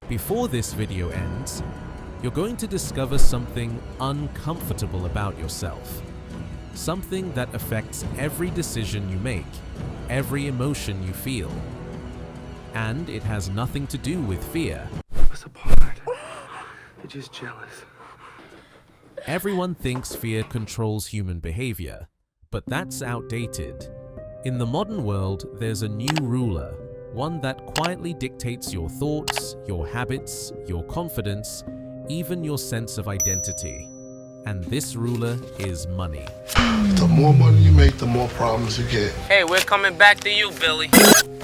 Before this video ends, you're going to discover something uncomfortable about yourself. Something that affects every decision you make, every emotion you feel. And it has nothing to do with fear. What's apart? They're just jealous. Everyone thinks fear controls human behavior, but that's outdated. In the modern world, there's a new ruler, one that quietly dictates your thoughts, your habits, your confidence, even your sense of identity. And this ruler is money. The more money you make, the more problems you get. Hey, we're coming back to you, Billy.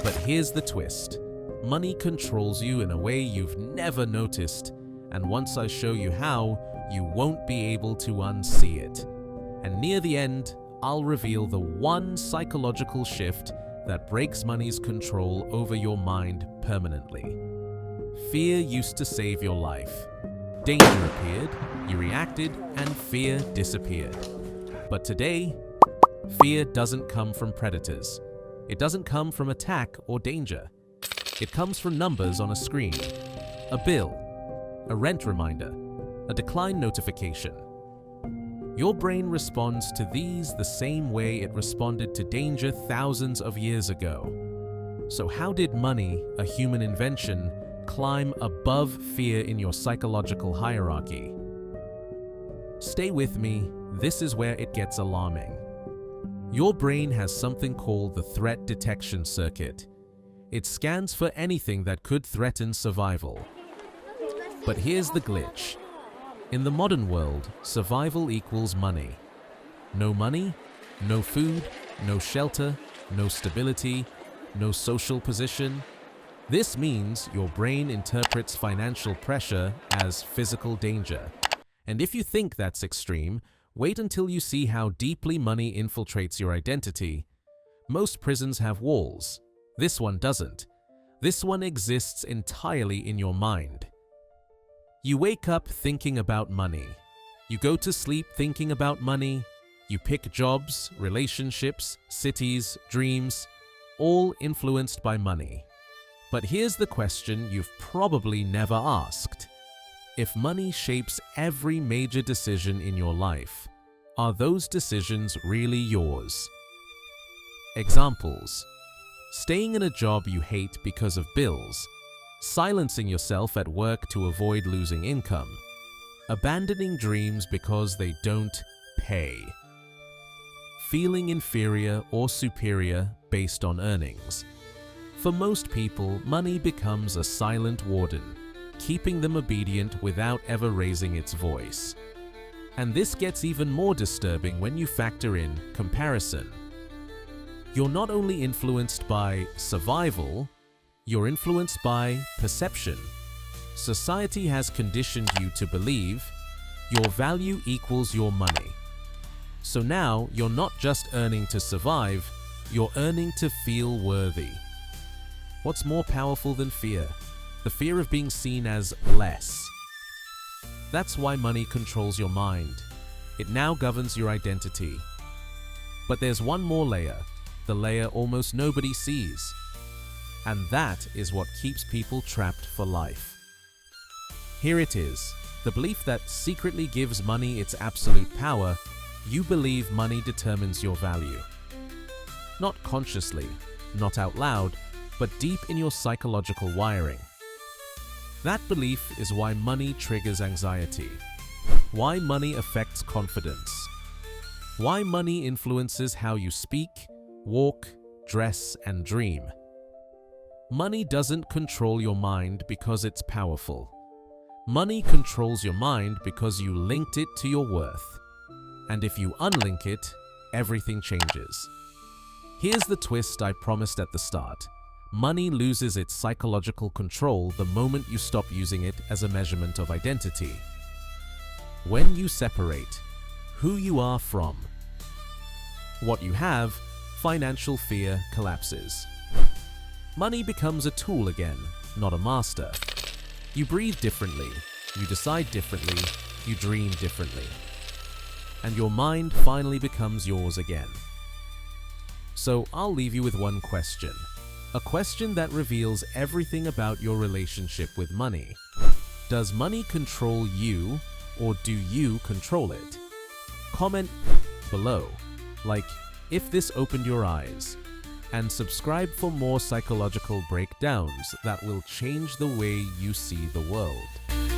But here's the twist. Money controls you in a way you've never noticed, and once I show you how, you won't be able to unsee it. And near the end, I'll reveal the one psychological shift that breaks money's control over your mind permanently. Fear used to save your life. Danger appeared, you reacted, and fear disappeared. But today, fear doesn't come from predators. It doesn't come from attack or danger. It comes from numbers on a screen, a bill, a rent reminder, a decline notification. Your brain responds to these the same way it responded to danger thousands of years ago. So how did money, a human invention, climb above fear in your psychological hierarchy? Stay with me, this is where it gets alarming. Your brain has something called the threat detection circuit. It scans for anything that could threaten survival. But here's the glitch. In the modern world, survival equals money. No money, no food, no shelter, no stability, no social position. This means your brain interprets financial pressure as physical danger. And if you think that's extreme, wait until you see how deeply money infiltrates your identity. Most prisons have walls. This one doesn't. This one exists entirely in your mind. You wake up thinking about money. You go to sleep thinking about money. You pick jobs, relationships, cities, dreams, all influenced by money. But here's the question you've probably never asked. If money shapes every major decision in your life, are those decisions really yours? Examples: staying in a job you hate because of bills, silencing yourself at work to avoid losing income, abandoning dreams because they don't pay, feeling inferior or superior based on earnings. For most people, money becomes a silent warden, keeping them obedient without ever raising its voice. And this gets even more disturbing when you factor in comparison. You're not only influenced by survival, you're influenced by perception. Society has conditioned you to believe your value equals your money. So now you're not just earning to survive, you're earning to feel worthy. What's more powerful than fear? The fear of being seen as less. That's why money controls your mind. It now governs your identity. But there's one more layer, the layer almost nobody sees. And that is what keeps people trapped for life. Here it is, the belief that secretly gives money its absolute power. You believe money determines your value. Not consciously, not out loud, but deep in your psychological wiring. That belief is why money triggers anxiety, why money affects confidence, why money influences how you speak, walk, dress, and dream. Money doesn't control your mind because it's powerful. Money controls your mind because you linked it to your worth. And if you unlink it, everything changes. Here's the twist I promised at the start. Money loses its psychological control the moment you stop using it as a measurement of identity. When you separate who you are from what you have, financial fear collapses. Money becomes a tool again, not a master. You breathe differently, you decide differently, you dream differently. And your mind finally becomes yours again. So I'll leave you with one question. A question that reveals everything about your relationship with money. Does money control you, or do you control it? Comment below, like if this opened your eyes, and subscribe for more psychological breakdowns that will change the way you see the world.